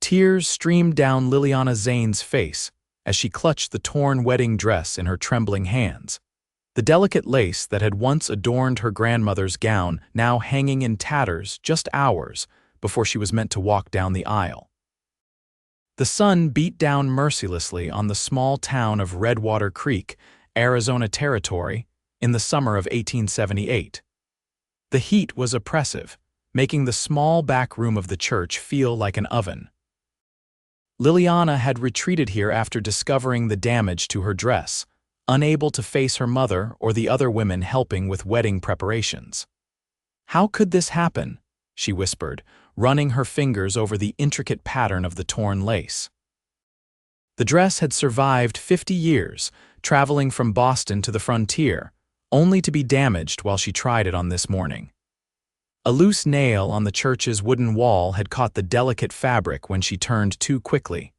Tears streamed down Liliana Zane's face as she clutched the torn wedding dress in her trembling hands. The delicate lace that had once adorned her grandmother's gown now hanging in tatters just hours before she was meant to walk down the aisle. The sun beat down mercilessly on the small town of Redwater Creek, Arizona Territory, in the summer of 1878. The heat was oppressive, making the small back room of the church feel like an oven. Liliana had retreated here after discovering the damage to her dress, unable to face her mother or the other women helping with wedding preparations. "How could this happen?" she whispered, running her fingers over the intricate pattern of the torn lace. The dress had survived 50 years, traveling from Boston to the frontier, only to be damaged while she tried it on this morning. A loose nail on the church's wooden wall had caught the delicate fabric when she turned too quickly.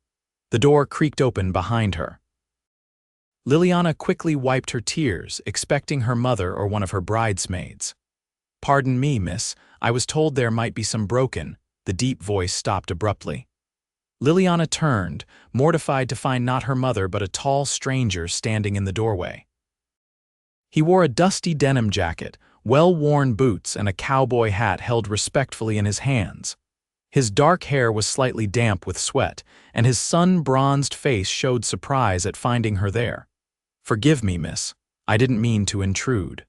The door creaked open behind her. Liliana quickly wiped her tears, expecting her mother or one of her bridesmaids. "Pardon me, miss, I was told there might be some broken," the deep voice stopped abruptly. Liliana turned, mortified to find not her mother but a tall stranger standing in the doorway. He wore a dusty denim jacket, well-worn boots, and a cowboy hat held respectfully in his hands. His dark hair was slightly damp with sweat, and his sun-bronzed face showed surprise at finding her there. "Forgive me, miss. I didn't mean to intrude."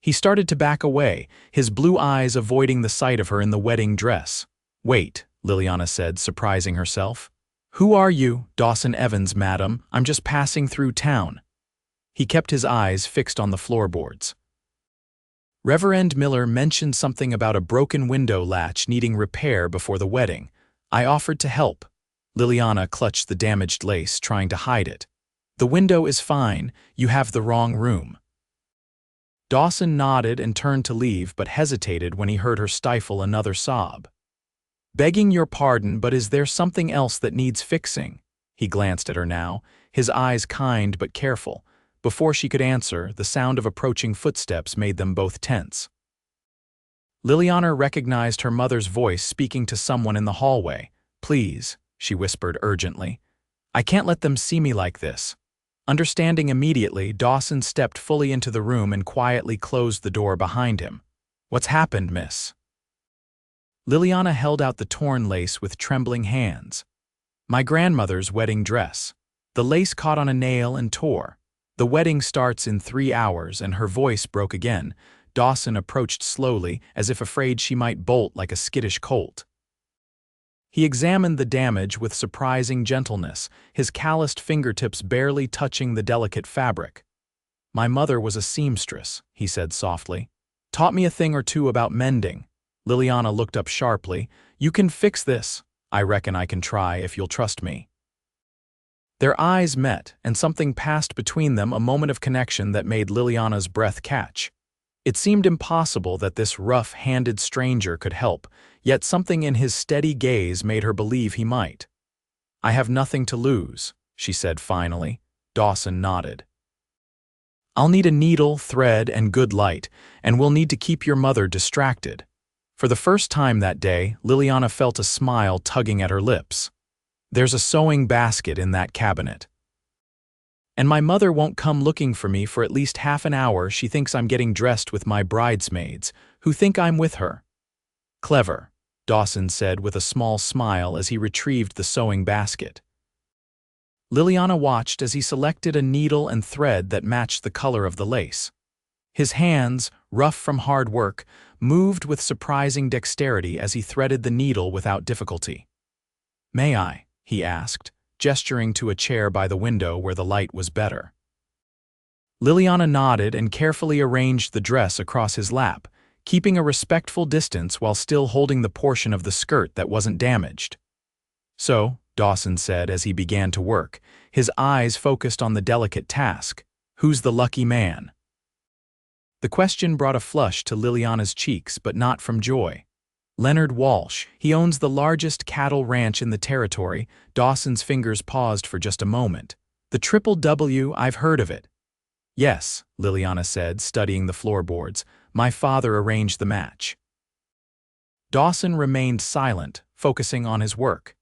He started to back away, his blue eyes avoiding the sight of her in the wedding dress. "Wait," Liliana said, surprising herself. "Who are you?" "Dawson Evans, madam. I'm just passing through town." He kept his eyes fixed on the floorboards. "Reverend Miller mentioned something about a broken window latch needing repair before the wedding. I offered to help." Liliana clutched the damaged lace, trying to hide it. "The window is fine. You have the wrong room." Dawson nodded and turned to leave but hesitated when he heard her stifle another sob. "Begging your pardon, but is there something else that needs fixing?" He glanced at her now, his eyes kind but careful. Before she could answer, the sound of approaching footsteps made them both tense. Liliana recognized her mother's voice speaking to someone in the hallway. "Please," she whispered urgently. "I can't let them see me like this." Understanding immediately, Dawson stepped fully into the room and quietly closed the door behind him. "What's happened, miss?" Liliana held out the torn lace with trembling hands. "My grandmother's wedding dress. The lace caught on a nail and tore. The wedding starts in 3 hours," and her voice broke again. Dawson approached slowly, as if afraid she might bolt like a skittish colt. He examined the damage with surprising gentleness, his calloused fingertips barely touching the delicate fabric. "My mother was a seamstress," he said softly. "Taught me a thing or two about mending." Liliana looked up sharply. "You can fix this." "I reckon I can try if you'll trust me." Their eyes met, and something passed between them, a moment of connection that made Liliana's breath catch. It seemed impossible that this rough-handed stranger could help, yet something in his steady gaze made her believe he might. "I have nothing to lose," she said finally. Dawson nodded. "I'll need a needle, thread, and good light, and we'll need to keep your mother distracted." For the first time that day, Liliana felt a smile tugging at her lips. "There's a sewing basket in that cabinet. And my mother won't come looking for me for at least half an hour. She thinks I'm getting dressed with my bridesmaids, who think I'm with her." "Clever," Dawson said with a small smile as he retrieved the sewing basket. Liliana watched as he selected a needle and thread that matched the color of the lace. His hands, rough from hard work, moved with surprising dexterity as he threaded the needle without difficulty. "May I?" he asked, gesturing to a chair by the window where the light was better. Liliana nodded and carefully arranged the dress across his lap, keeping a respectful distance while still holding the portion of the skirt that wasn't damaged. "So," Dawson said as he began to work, his eyes focused on the delicate task, "who's the lucky man?" The question brought a flush to Liliana's cheeks, but not from joy. "Leonard Walsh. He owns the largest cattle ranch in the territory." Dawson's fingers paused for just a moment. "The Triple W, I've heard of it." "Yes," Liliana said, studying the floorboards. "My father arranged the match." Dawson remained silent, focusing on his work.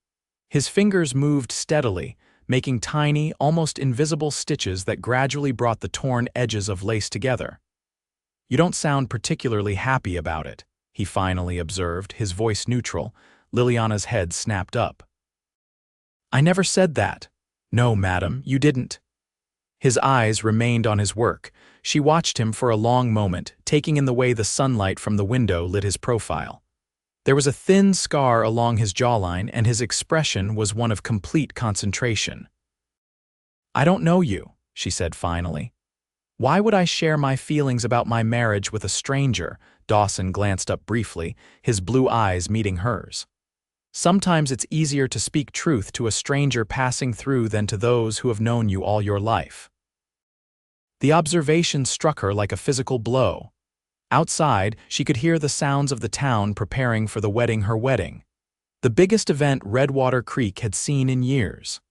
His fingers moved steadily, making tiny, almost invisible stitches that gradually brought the torn edges of lace together. "You don't sound particularly happy about it," he finally observed, his voice neutral. Liliana's head snapped up. "I never said that." "No, madam, you didn't." His eyes remained on his work. She watched him for a long moment, taking in the way the sunlight from the window lit his profile. There was a thin scar along his jawline, and his expression was one of complete concentration. "I don't know you," she said finally. "Why would I share my feelings about my marriage with a stranger?" Dawson glanced up briefly, his blue eyes meeting hers. "Sometimes it's easier to speak truth to a stranger passing through than to those who have known you all your life." The observation struck her like a physical blow. Outside, she could hear the sounds of the town preparing for her wedding. The biggest event Redwater Creek had seen in years.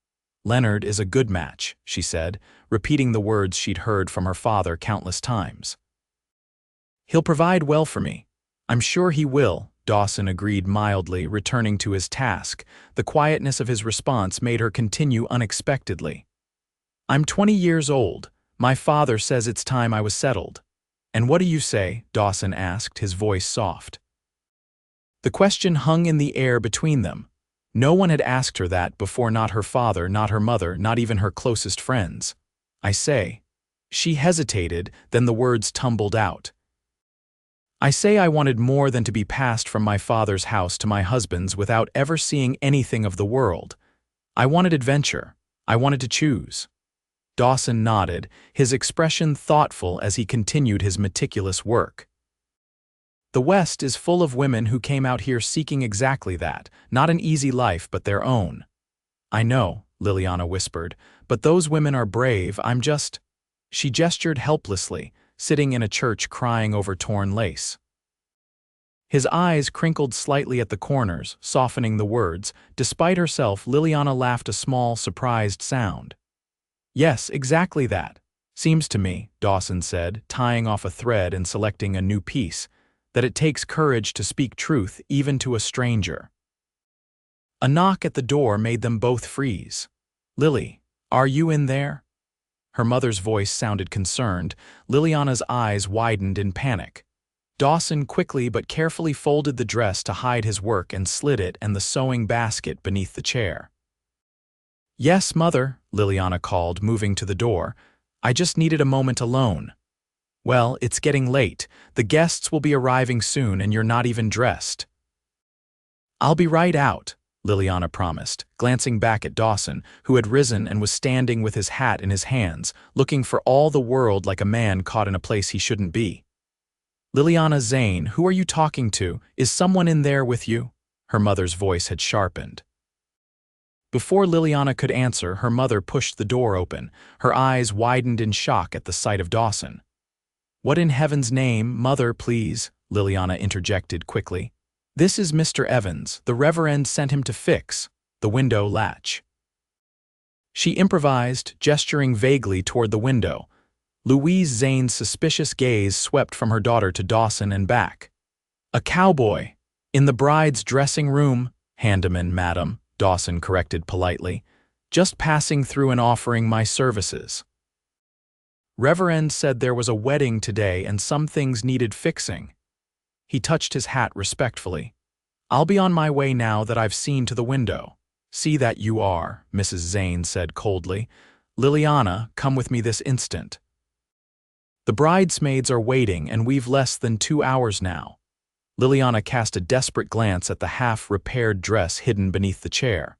"Leonard is a good match," she said, repeating the words she'd heard from her father countless times. "He'll provide well for me." "I'm sure he will," Dawson agreed mildly, returning to his task. The quietness of his response made her continue unexpectedly. "I'm 20 years old. My father says it's time I was settled." "And what do you say?" Dawson asked, his voice soft. The question hung in the air between them. No one had asked her that before, not her father, not her mother, not even her closest friends. "I say." She hesitated, then the words tumbled out. "I say I wanted more than to be passed from my father's house to my husband's without ever seeing anything of the world. I wanted adventure. I wanted to choose." Dawson nodded, his expression thoughtful as he continued his meticulous work. "The West is full of women who came out here seeking exactly that, not an easy life but their own." "I know," Liliana whispered, "but those women are brave. I'm just—" She gestured helplessly, sitting in a church crying over torn lace. His eyes crinkled slightly at the corners, softening the words. Despite herself, Liliana laughed a small, surprised sound. "Yes, exactly that. Seems to me," Dawson said, tying off a thread and selecting a new piece, "that it takes courage to speak truth even to a stranger." A knock at the door made them both freeze. "Lily, are you in there?" Her mother's voice sounded concerned. Liliana's eyes widened in panic. Dawson quickly but carefully folded the dress to hide his work and slid it and the sewing basket beneath the chair. "Yes, Mother," Liliana called, moving to the door. "I just needed a moment alone." "Well, it's getting late. The guests will be arriving soon and you're not even dressed." "I'll be right out," Liliana promised, glancing back at Dawson, who had risen and was standing with his hat in his hands, looking for all the world like a man caught in a place he shouldn't be. "Liliana Zane, who are you talking to? Is someone in there with you?" Her mother's voice had sharpened. Before Liliana could answer, her mother pushed the door open. Her eyes widened in shock at the sight of Dawson. "What in heaven's name, Mother, please?" Liliana interjected quickly. "This is Mr. Evans. The Reverend sent him to fix the window latch." She improvised, gesturing vaguely toward the window. Louise Zane's suspicious gaze swept from her daughter to Dawson and back. "A cowboy. In the bride's dressing room." "Handyman, madam," Dawson corrected politely. "Just passing through and offering my services." "Reverend said there was a wedding today and some things needed fixing." He touched his hat respectfully. "I'll be on my way now that I've seen to the window." "See that you are," Mrs. Zane said coldly. "Liliana, come with me this instant." "The bridesmaids are waiting and we've less than 2 hours now." Liliana cast a desperate glance at the half-repaired dress hidden beneath the chair.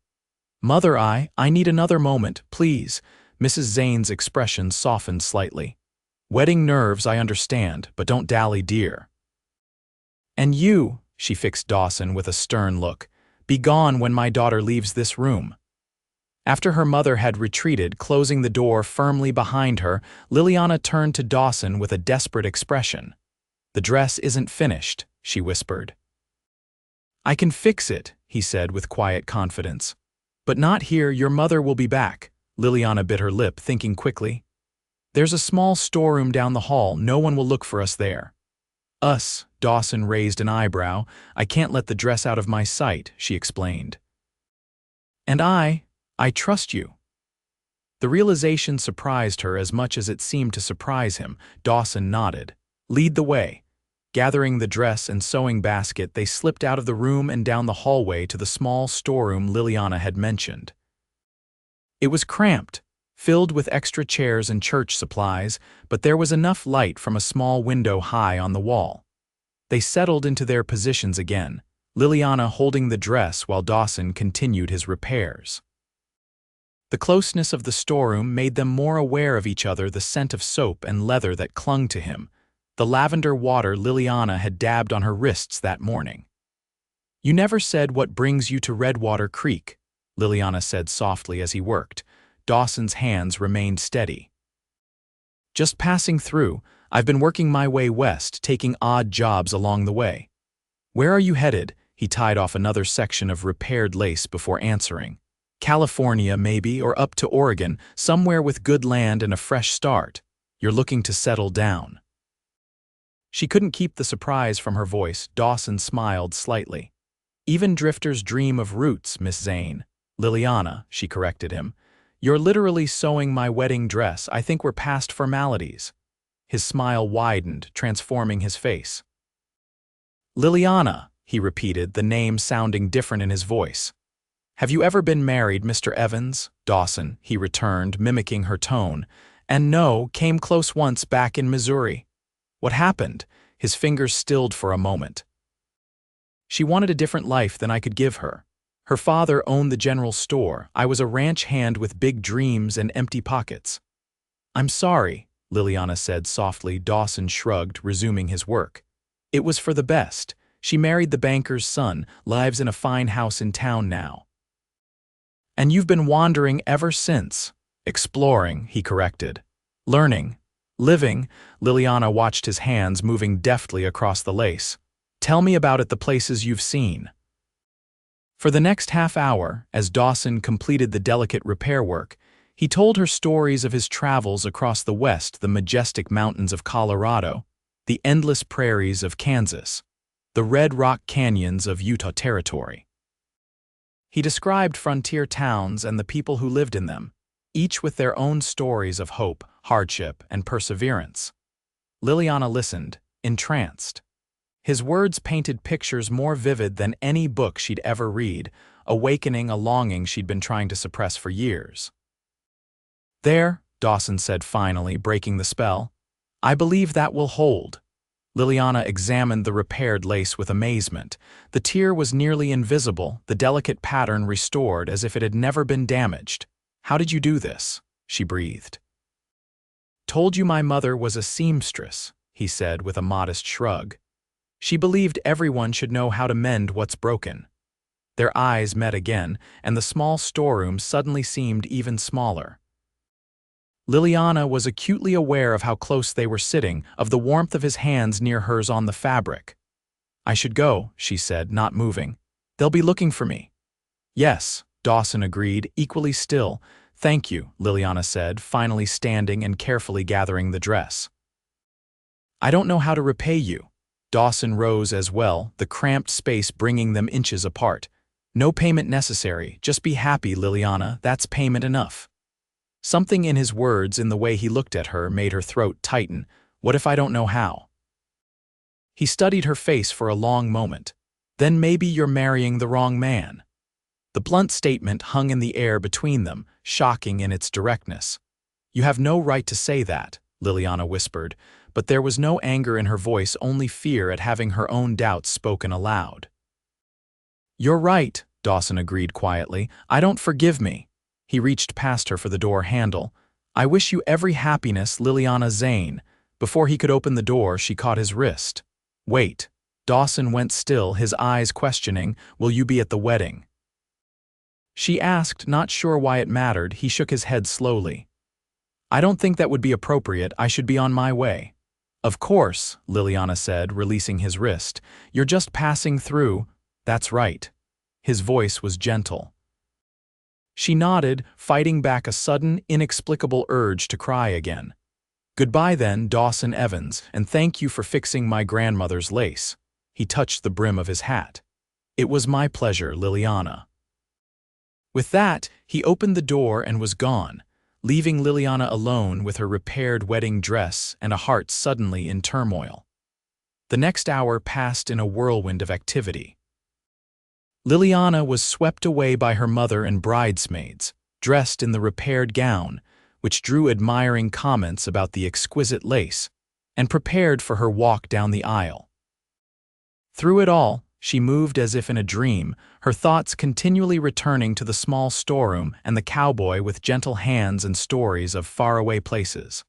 "Mother, I need another moment, please." Mrs. Zane's expression softened slightly. "Wedding nerves, I understand, but don't dally, dear." "And you," she fixed Dawson with a stern look, "be gone when my daughter leaves this room." After her mother had retreated, closing the door firmly behind her, Liliana turned to Dawson with a desperate expression. "The dress isn't finished," she whispered. "I can fix it," he said with quiet confidence. "But not here, your mother will be back." Liliana bit her lip, thinking quickly. "There's a small storeroom down the hall, no one will look for us there." "Us," Dawson raised an eyebrow. I can't let the dress out of my sight, she explained. And I trust you. The realization surprised her as much as it seemed to surprise him. Dawson nodded. Lead the way. Gathering the dress and sewing basket, they slipped out of the room and down the hallway to the small storeroom Liliana had mentioned. It was cramped, filled with extra chairs and church supplies, but there was enough light from a small window high on the wall. They settled into their positions again, Liliana holding the dress while Dawson continued his repairs. The closeness of the storeroom made them more aware of each other, the scent of soap and leather that clung to him, the lavender water Liliana had dabbed on her wrists that morning. You never said what brings you to Redwater Creek, Liliana said softly as he worked. Dawson's hands remained steady. Just passing through, I've been working my way west, taking odd jobs along the way. Where are you headed? He tied off another section of repaired lace before answering. California, maybe, or up to Oregon, somewhere with good land and a fresh start. You're looking to settle down. She couldn't keep the surprise from her voice. Dawson smiled slightly. Even drifters dream of roots, Miss Zane. Liliana, she corrected him. You're literally sewing my wedding dress. I think we're past formalities. His smile widened, transforming his face. Liliana, he repeated, the name sounding different in his voice. Have you ever been married, Mr. Evans? Dawson, he returned, mimicking her tone. And no, came close once back in Missouri. What happened? His fingers stilled for a moment. She wanted a different life than I could give her. Her father owned the general store. I was a ranch hand with big dreams and empty pockets. I'm sorry, Liliana said softly. Dawson shrugged, resuming his work. It was for the best. She married the banker's son, lives in a fine house in town now. And you've been wandering ever since. Exploring, he corrected. Learning. Living. Liliana watched his hands moving deftly across the lace. Tell me about it, the places you've seen. For the next half hour, as Dawson completed the delicate repair work, he told her stories of his travels across the West, the majestic mountains of Colorado, the endless prairies of Kansas, the red rock canyons of Utah Territory. He described frontier towns and the people who lived in them, each with their own stories of hope, hardship, and perseverance. Liliana listened, entranced. His words painted pictures more vivid than any book she'd ever read, awakening a longing she'd been trying to suppress for years. There, Dawson said finally, breaking the spell. I believe that will hold. Liliana examined the repaired lace with amazement. The tear was nearly invisible, the delicate pattern restored as if it had never been damaged. How did you do this? She breathed. Told you my mother was a seamstress, he said with a modest shrug. She believed everyone should know how to mend what's broken. Their eyes met again, and the small storeroom suddenly seemed even smaller. Liliana was acutely aware of how close they were sitting, of the warmth of his hands near hers on the fabric. I should go, she said, not moving. They'll be looking for me. Yes, Dawson agreed, equally still. Thank you, Liliana said, finally standing and carefully gathering the dress. I don't know how to repay you. Dawson rose as well, the cramped space bringing them inches apart. No payment necessary, just be happy, Liliana, that's payment enough. Something in his words, in the way he looked at her, made her throat tighten. What if I don't know how? He studied her face for a long moment. Then maybe you're marrying the wrong man. The blunt statement hung in the air between them, shocking in its directness. You have no right to say that, Liliana whispered, but there was no anger in her voice, only fear at having her own doubts spoken aloud. You're right, Dawson agreed quietly. I don't forgive me. He reached past her for the door handle. I wish you every happiness, Liliana Zane. Before he could open the door, she caught his wrist. Wait. Dawson went still, his eyes questioning, will you be at the wedding? She asked, not sure why it mattered. He shook his head slowly. I don't think that would be appropriate. I should be on my way. Of course, Liliana said, releasing his wrist. You're just passing through. That's right. His voice was gentle. She nodded, fighting back a sudden, inexplicable urge to cry again. Goodbye then, Dawson Evans, and thank you for fixing my grandmother's lace. He touched the brim of his hat. It was my pleasure, Liliana. With that, he opened the door and was gone, leaving Liliana alone with her repaired wedding dress and a heart suddenly in turmoil. The next hour passed in a whirlwind of activity. Liliana was swept away by her mother and bridesmaids, dressed in the repaired gown, which drew admiring comments about the exquisite lace, and prepared for her walk down the aisle. Through it all, she moved as if in a dream, her thoughts continually returning to the small storeroom and the cowboy with gentle hands and stories of faraway places.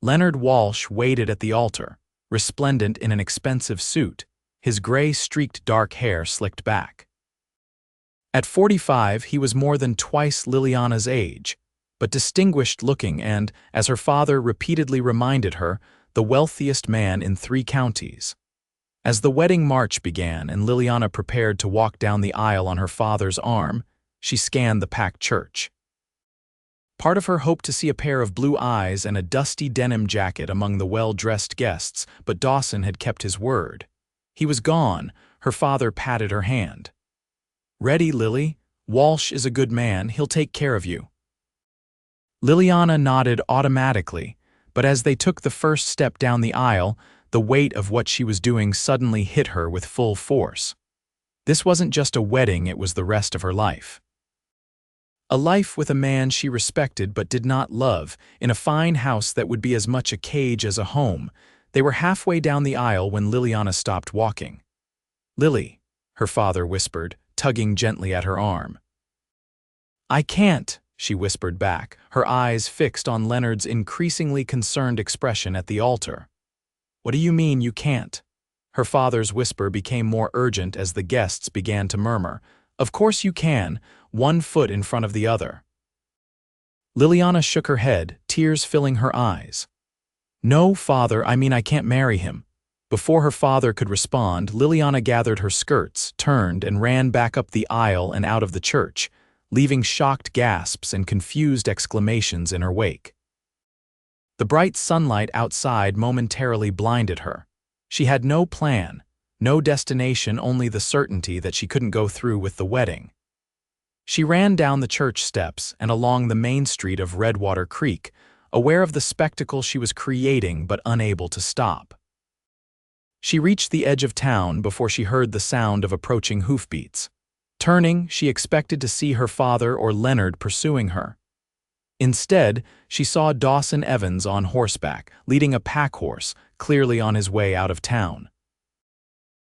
Leonard Walsh waited at the altar, resplendent in an expensive suit, his gray-streaked dark hair slicked back. At 45, he was more than twice Liliana's age, but distinguished-looking and, as her father repeatedly reminded her, the wealthiest man in 3 counties. As the wedding march began and Liliana prepared to walk down the aisle on her father's arm, she scanned the packed church. Part of her hoped to see a pair of blue eyes and a dusty denim jacket among the well-dressed guests, but Dawson had kept his word. He was gone. Her father patted her hand. "Ready, Lily? Walsh is a good man. He'll take care of you." Liliana nodded automatically, but as they took the first step down the aisle, the weight of what she was doing suddenly hit her with full force. This wasn't just a wedding, it was the rest of her life. A life with a man she respected but did not love, in a fine house that would be as much a cage as a home. They were halfway down the aisle when Liliana stopped walking. "Lily," her father whispered, tugging gently at her arm. "I can't," she whispered back, her eyes fixed on Leonard's increasingly concerned expression at the altar. "What do you mean you can't?" Her father's whisper became more urgent as the guests began to murmur. "Of course you can, one foot in front of the other." Liliana shook her head, tears filling her eyes. "No, father, I mean I can't marry him." Before her father could respond, Liliana gathered her skirts, turned, and ran back up the aisle and out of the church, leaving shocked gasps and confused exclamations in her wake. The bright sunlight outside momentarily blinded her. She had no plan, no destination, only the certainty that she couldn't go through with the wedding. She ran down the church steps and along the main street of Redwater Creek, aware of the spectacle she was creating but unable to stop. She reached the edge of town before she heard the sound of approaching hoofbeats. Turning, she expected to see her father or Leonard pursuing her. Instead, she saw Dawson Evans on horseback, leading a pack horse, clearly on his way out of town.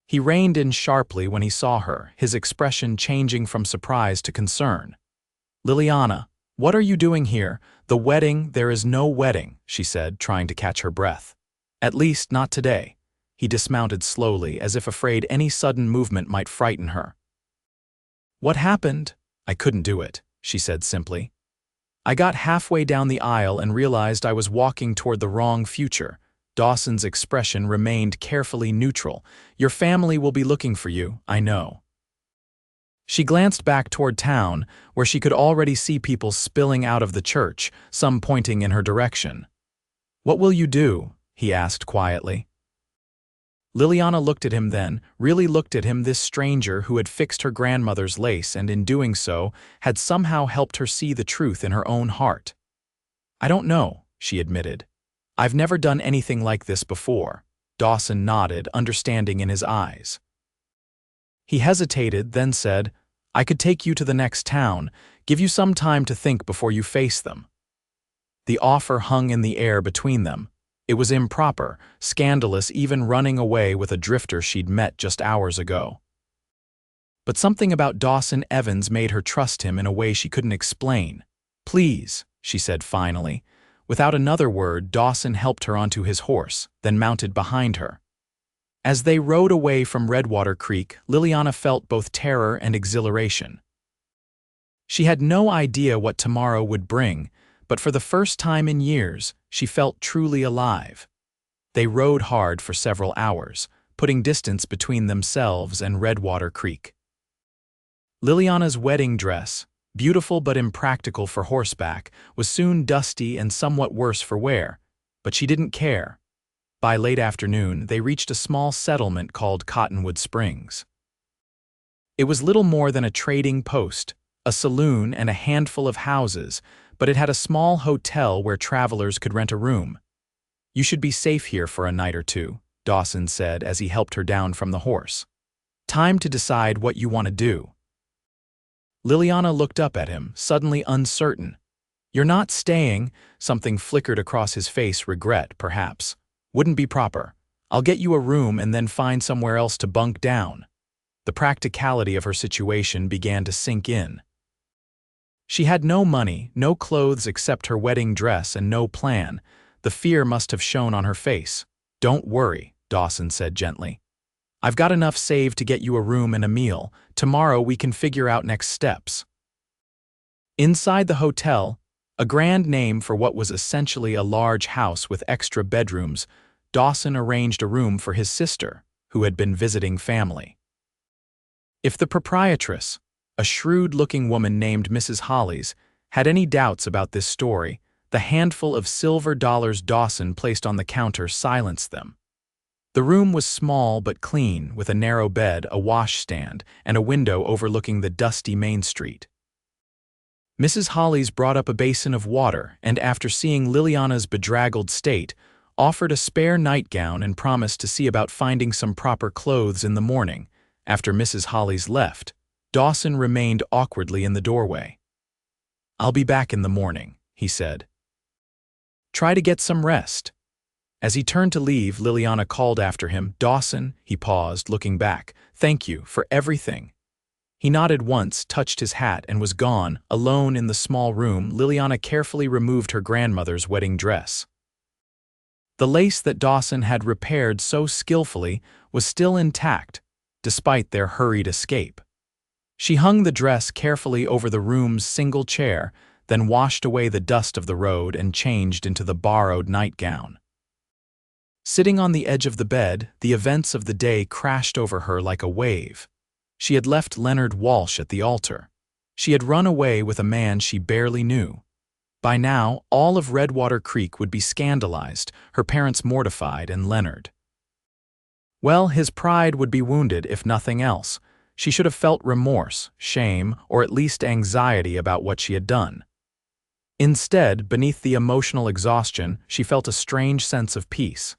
He reined in sharply when he saw her, his expression changing from surprise to concern. "Liliana, what are you doing here? The wedding, there is no wedding," she said, trying to catch her breath. "At least, not today." He dismounted slowly, as if afraid any sudden movement might frighten her. "What happened?" "I couldn't do it," she said simply. "I got halfway down the aisle and realized I was walking toward the wrong future." Dawson's expression remained carefully neutral. "Your family will be looking for you, I know." She glanced back toward town, where she could already see people spilling out of the church, some pointing in her direction. "What will you do?" he asked quietly. Liliana looked at him then, really looked at him, this stranger who had fixed her grandmother's lace and in doing so had somehow helped her see the truth in her own heart. "I don't know," she admitted. "I've never done anything like this before." Dawson nodded, understanding in his eyes. He hesitated, then said, "I could take you to the next town, give you some time to think before you face them." The offer hung in the air between them. It was improper, scandalous, even running away with a drifter she'd met just hours ago. But something about Dawson Evans made her trust him in a way she couldn't explain. "Please," she said finally. Without another word, Dawson helped her onto his horse, then mounted behind her. As they rode away from Redwater Creek, Liliana felt both terror and exhilaration. She had no idea what tomorrow would bring, but for the first time in years, she felt truly alive. They rode hard for several hours, putting distance between themselves and Redwater Creek. Liliana's wedding dress, beautiful but impractical for horseback, was soon dusty and somewhat worse for wear. But she didn't care. By late afternoon, they reached a small settlement called Cottonwood Springs. It was little more than a trading post, a saloon and a handful of houses, but it had a small hotel where travelers could rent a room. "You should be safe here for a night or two," Dawson said as he helped her down from the horse. "Time to decide what you want to do." Liliana looked up at him, suddenly uncertain. "You're not staying," something flickered across his face, regret, perhaps. "Wouldn't be proper. I'll get you a room and then find somewhere else to bunk down." The practicality of her situation began to sink in. She had no money, no clothes except her wedding dress, and no plan. The fear must have shown on her face. "Don't worry," Dawson said gently. "I've got enough saved to get you a room and a meal. Tomorrow we can figure out next steps." Inside the hotel, a grand name for what was essentially a large house with extra bedrooms, Dawson arranged a room for his sister, who had been visiting family. If the proprietress, a shrewd-looking woman named Mrs. Hollies, had any doubts about this story, the handful of silver dollars Dawson placed on the counter silenced them. The room was small but clean, with a narrow bed, a washstand, and a window overlooking the dusty Main Street. Mrs. Hollies brought up a basin of water and, after seeing Liliana's bedraggled state, offered a spare nightgown and promised to see about finding some proper clothes in the morning. After Mrs. Hollies left, Dawson remained awkwardly in the doorway. "I'll be back in the morning," he said. "Try to get some rest." As he turned to leave, Liliana called after him, "Dawson," he paused, looking back, "thank you for everything." He nodded once, touched his hat, and was gone. Alone in the small room, Liliana carefully removed her grandmother's wedding dress. The lace that Dawson had repaired so skillfully was still intact, despite their hurried escape. She hung the dress carefully over the room's single chair, then washed away the dust of the road and changed into the borrowed nightgown. Sitting on the edge of the bed, the events of the day crashed over her like a wave. She had left Leonard Walsh at the altar. She had run away with a man she barely knew. By now, all of Redwater Creek would be scandalized, her parents mortified, and Leonard. Well, his pride would be wounded if nothing else. She should have felt remorse, shame, or at least anxiety about what she had done. Instead, beneath the emotional exhaustion, she felt a strange sense of peace.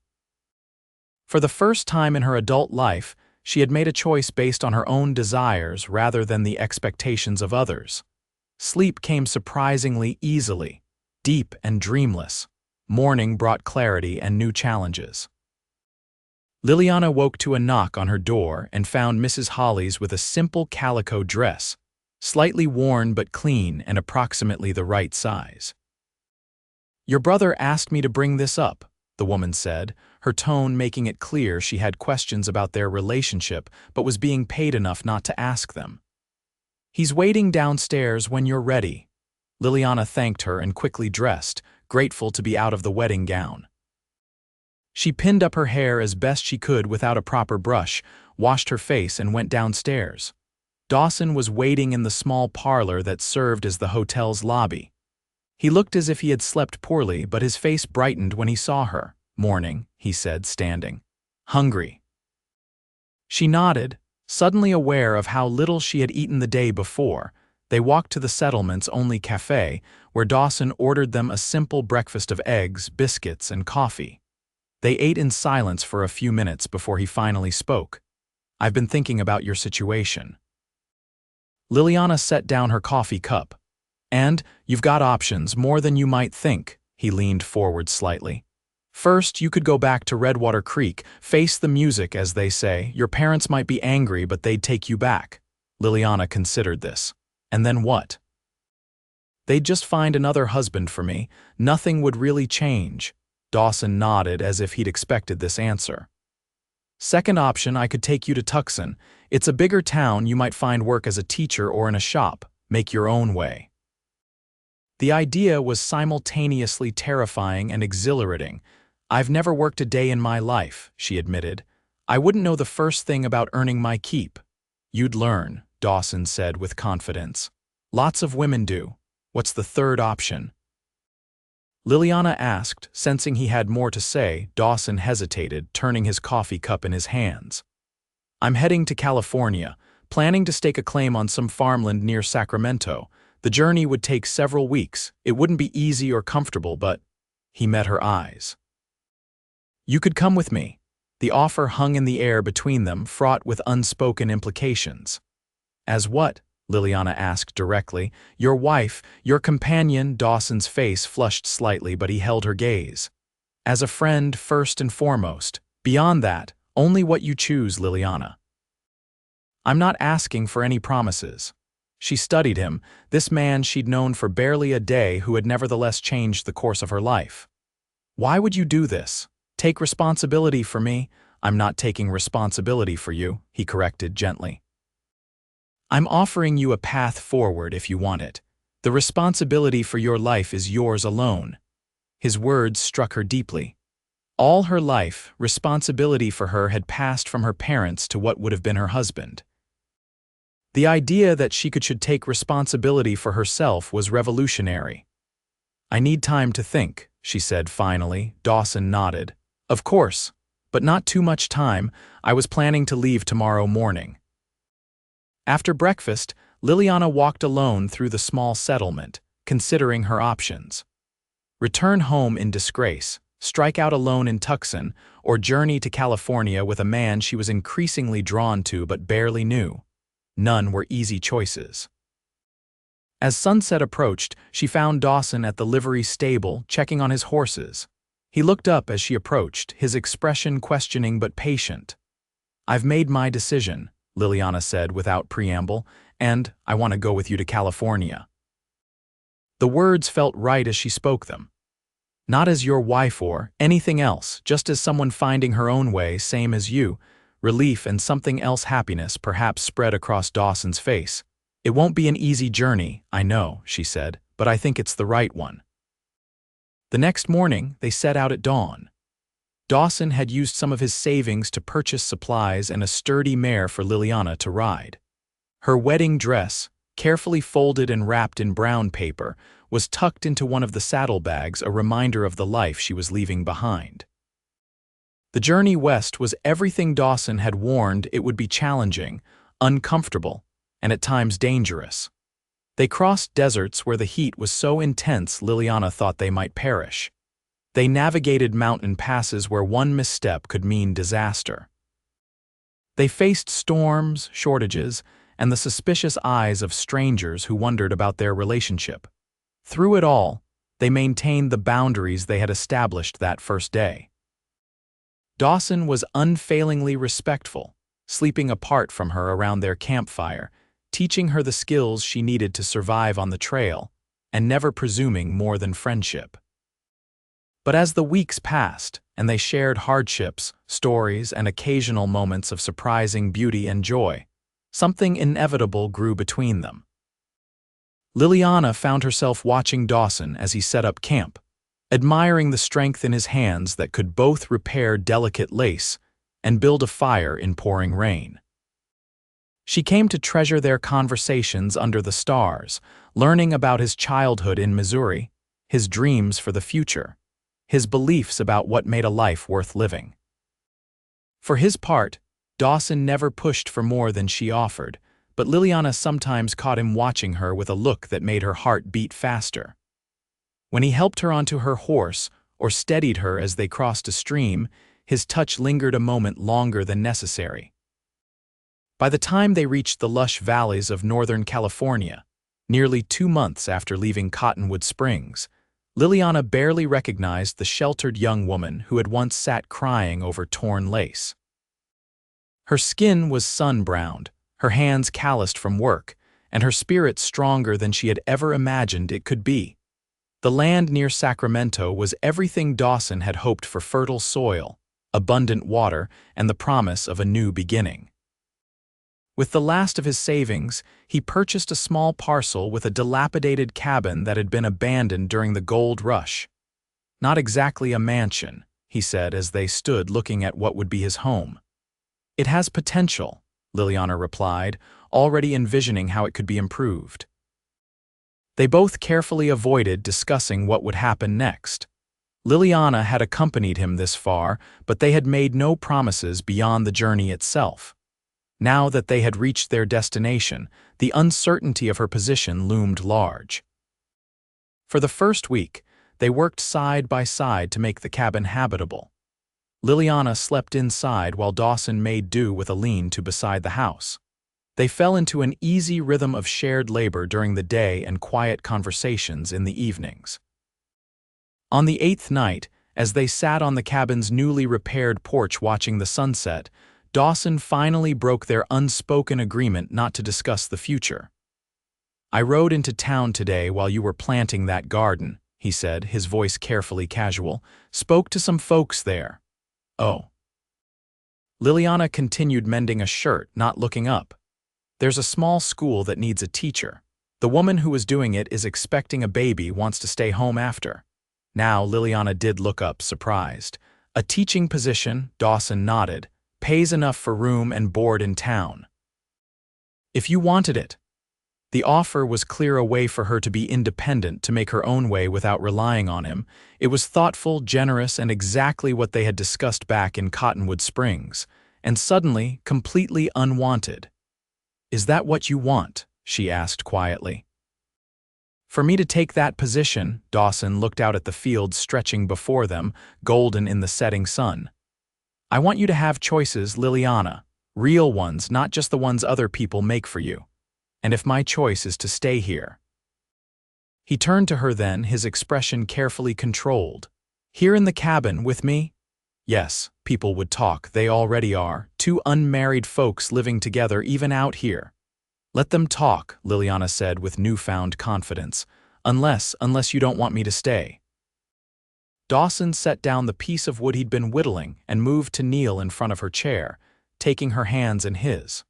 For the first time in her adult life, she had made a choice based on her own desires rather than the expectations of others. Sleep came surprisingly easily, deep and dreamless. Morning brought clarity and new challenges. Liliana woke to a knock on her door and found Mrs. Hollies with a simple calico dress, slightly worn but clean and approximately the right size. "Your brother asked me to bring this up," the woman said, her tone making it clear she had questions about their relationship but was being paid enough not to ask them. "He's waiting downstairs when you're ready." Liliana thanked her and quickly dressed, grateful to be out of the wedding gown. She pinned up her hair as best she could without a proper brush, washed her face, and went downstairs. Dawson was waiting in the small parlor that served as the hotel's lobby. He looked as if he had slept poorly, but his face brightened when he saw her. "Morning," he said, standing. "Hungry?" She nodded, suddenly aware of how little she had eaten the day before. They walked to the settlement's only cafe, where Dawson ordered them a simple breakfast of eggs, biscuits, and coffee. They ate in silence for a few minutes before he finally spoke. "I've been thinking about your situation." Liliana set down her coffee cup. "And you've got options, more than you might think." He leaned forward slightly. "First, you could go back to Redwater Creek, face the music, as they say. Your parents might be angry, but they'd take you back." Liliana considered this. "And then what?" "They'd just find another husband for me. Nothing would really change." Dawson nodded as if he'd expected this answer. "Second option, I could take you to Tucson. It's a bigger town, you might find work as a teacher or in a shop. Make your own way." The idea was simultaneously terrifying and exhilarating. "I've never worked a day in my life," she admitted. "I wouldn't know the first thing about earning my keep." "You'd learn," Dawson said with confidence. "Lots of women do. What's the third option?" Liliana asked, sensing he had more to say. Dawson hesitated, turning his coffee cup in his hands. I'm heading to California, planning to stake a claim on some farmland near Sacramento. The journey would take several weeks. It wouldn't be easy or comfortable, but he met her eyes. You could come with me. The offer hung in the air between them, fraught with unspoken implications. As what? Liliana asked directly. Your wife, your companion. Dawson's face flushed slightly, but he held her gaze. As a friend, first and foremost. Beyond that, only what you choose, Liliana. I'm not asking for any promises. She studied him, this man she'd known for barely a day who had nevertheless changed the course of her life. Why would you do this? Take responsibility for me? I'm not taking responsibility for you, he corrected gently. I'm offering you a path forward if you want it. The responsibility for your life is yours alone. His words struck her deeply. All her life, responsibility for her had passed from her parents to what would have been her husband. The idea that she should take responsibility for herself was revolutionary. I need time to think, she said finally. Dawson nodded. Of course, but not too much time. I was planning to leave tomorrow morning. After breakfast, Liliana walked alone through the small settlement, considering her options. Return home in disgrace, strike out alone in Tucson, or journey to California with a man she was increasingly drawn to but barely knew. None were easy choices. As sunset approached, she found Dawson at the livery stable, checking on his horses. He looked up as she approached, his expression questioning but patient. I've made my decision, Liliana said without preamble, and I want to go with you to California. The words felt right as she spoke them. Not as your wife or anything else, just as someone finding her own way, same as you. Relief and something else, happiness, perhaps spread across Dawson's face. It won't be an easy journey, I know, she said, but I think it's the right one. The next morning, they set out at dawn. Dawson had used some of his savings to purchase supplies and a sturdy mare for Liliana to ride. Her wedding dress, carefully folded and wrapped in brown paper, was tucked into one of the saddlebags, a reminder of the life she was leaving behind. The journey west was everything Dawson had warned it would be: challenging, uncomfortable, and at times dangerous. They crossed deserts where the heat was so intense Liliana thought they might perish. They navigated mountain passes where one misstep could mean disaster. They faced storms, shortages, and the suspicious eyes of strangers who wondered about their relationship. Through it all, they maintained the boundaries they had established that first day. Dawson was unfailingly respectful, sleeping apart from her around their campfire, teaching her the skills she needed to survive on the trail, and never presuming more than friendship. But as the weeks passed, and they shared hardships, stories, and occasional moments of surprising beauty and joy, something inevitable grew between them. Liliana found herself watching Dawson as he set up camp, admiring the strength in his hands that could both repair delicate lace and build a fire in pouring rain. She came to treasure their conversations under the stars, learning about his childhood in Missouri, his dreams for the future, his beliefs about what made a life worth living. For his part, Dawson never pushed for more than she offered, but Liliana sometimes caught him watching her with a look that made her heart beat faster. When he helped her onto her horse or steadied her as they crossed a stream, his touch lingered a moment longer than necessary. By the time they reached the lush valleys of Northern California, nearly 2 months after leaving Cottonwood Springs, Liliana barely recognized the sheltered young woman who had once sat crying over torn lace. Her skin was sun-browned, her hands calloused from work, and her spirit stronger than she had ever imagined it could be. The land near Sacramento was everything Dawson had hoped for: fertile soil, abundant water, and the promise of a new beginning. With the last of his savings, he purchased a small parcel with a dilapidated cabin that had been abandoned during the gold rush. Not exactly a mansion, he said as they stood looking at what would be his home. It has potential, Liliana replied, already envisioning how it could be improved. They both carefully avoided discussing what would happen next. Liliana had accompanied him this far, but they had made no promises beyond the journey itself. Now that they had reached their destination, the uncertainty of her position loomed large. For the first week, they worked side by side to make the cabin habitable. Liliana slept inside while Dawson made do with a lean-to beside the house. They fell into an easy rhythm of shared labor during the day and quiet conversations in the evenings. On the 8th night, as they sat on the cabin's newly repaired porch watching the sunset, Dawson finally broke their unspoken agreement not to discuss the future. "I rode into town today while you were planting that garden," he said, his voice carefully casual. "Spoke to some folks there." "Oh." Liliana continued mending a shirt, not looking up. "There's a small school that needs a teacher. The woman who was doing it is expecting a baby, wants to stay home after." Now Liliana did look up, surprised. "A teaching position," Dawson nodded, "pays enough for room and board in town." "If you wanted it." The offer was clear, a way for her to be independent, to make her own way without relying on him. It was thoughtful, generous, and exactly what they had discussed back in Cottonwood Springs, and suddenly completely unwanted. "Is that what you want?" she asked quietly. "For me to take that position," Dawson looked out at the fields stretching before them, golden in the setting sun. "I want you to have choices, Liliana, real ones, not just the ones other people make for you. And if my choice is to stay here." He turned to her then, his expression carefully controlled. "Here in the cabin with me?" "Yes, people would talk, they already are, two unmarried folks living together even out here." "Let them talk," Liliana said with newfound confidence. Unless you don't want me to stay." Dawson set down the piece of wood he'd been whittling and moved to kneel in front of her chair, taking her hands in his.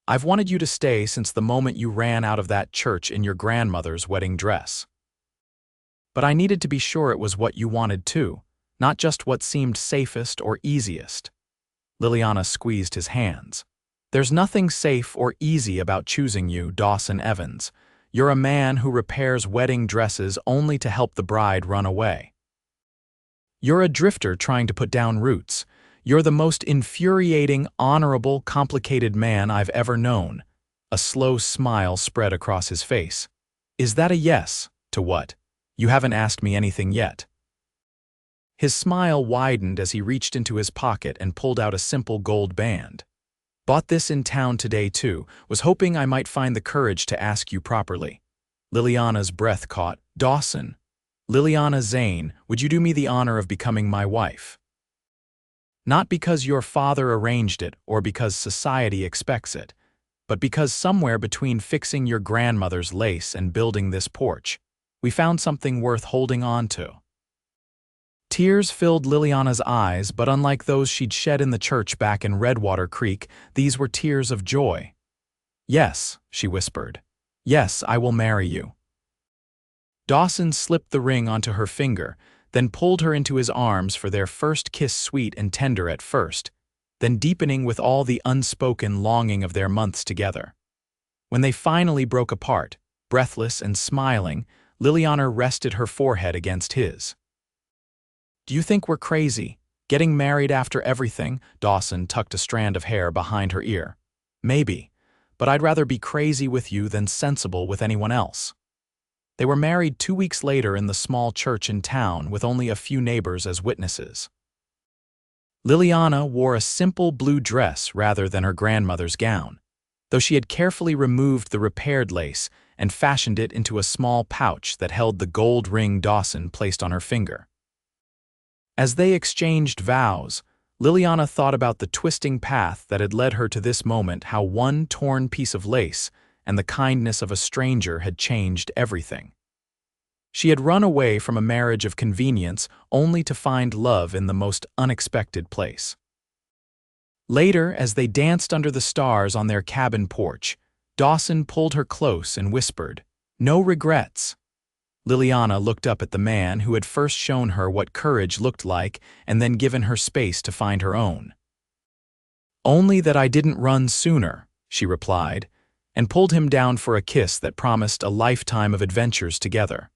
"I've wanted you to stay since the moment you ran out of that church in your grandmother's wedding dress. But I needed to be sure it was what you wanted too, not just what seemed safest or easiest." Liliana squeezed his hands. "There's nothing safe or easy about choosing you, Dawson Evans. You're a man who repairs wedding dresses only to help the bride run away. You're a drifter trying to put down roots. You're the most infuriating, honorable, complicated man I've ever known." A slow smile spread across his face. "Is that a yes? To what? You haven't asked me anything yet." His smile widened as he reached into his pocket and pulled out a simple gold band. "Bought this in town today too. Was hoping I might find the courage to ask you properly." Liliana's breath caught. "Dawson. Liliana Zane, would you do me the honor of becoming my wife? Not because your father arranged it or because society expects it, but because somewhere between fixing your grandmother's lace and building this porch, we found something worth holding on to." Tears filled Liliana's eyes, but unlike those she'd shed in the church back in Redwater Creek, these were tears of joy. "Yes," she whispered. "Yes, I will marry you." Dawson slipped the ring onto her finger, then pulled her into his arms for their first kiss, sweet and tender at first, then deepening with all the unspoken longing of their months together. When they finally broke apart, breathless and smiling, Liliana rested her forehead against his. "Do you think we're crazy, getting married after everything?" Dawson tucked a strand of hair behind her ear. "Maybe, but I'd rather be crazy with you than sensible with anyone else." They were married 2 weeks later in the small church in town with only a few neighbors as witnesses. Liliana wore a simple blue dress rather than her grandmother's gown, though she had carefully removed the repaired lace and fashioned it into a small pouch that held the gold ring Dawson placed on her finger. As they exchanged vows, Liliana thought about the twisting path that had led her to this moment, how one torn piece of lace and the kindness of a stranger had changed everything. She had run away from a marriage of convenience only to find love in the most unexpected place. Later, as they danced under the stars on their cabin porch, Dawson pulled her close and whispered, "No regrets." Liliana looked up at the man who had first shown her what courage looked like and then given her space to find her own. "Only that I didn't run sooner," she replied, and pulled him down for a kiss that promised a lifetime of adventures together.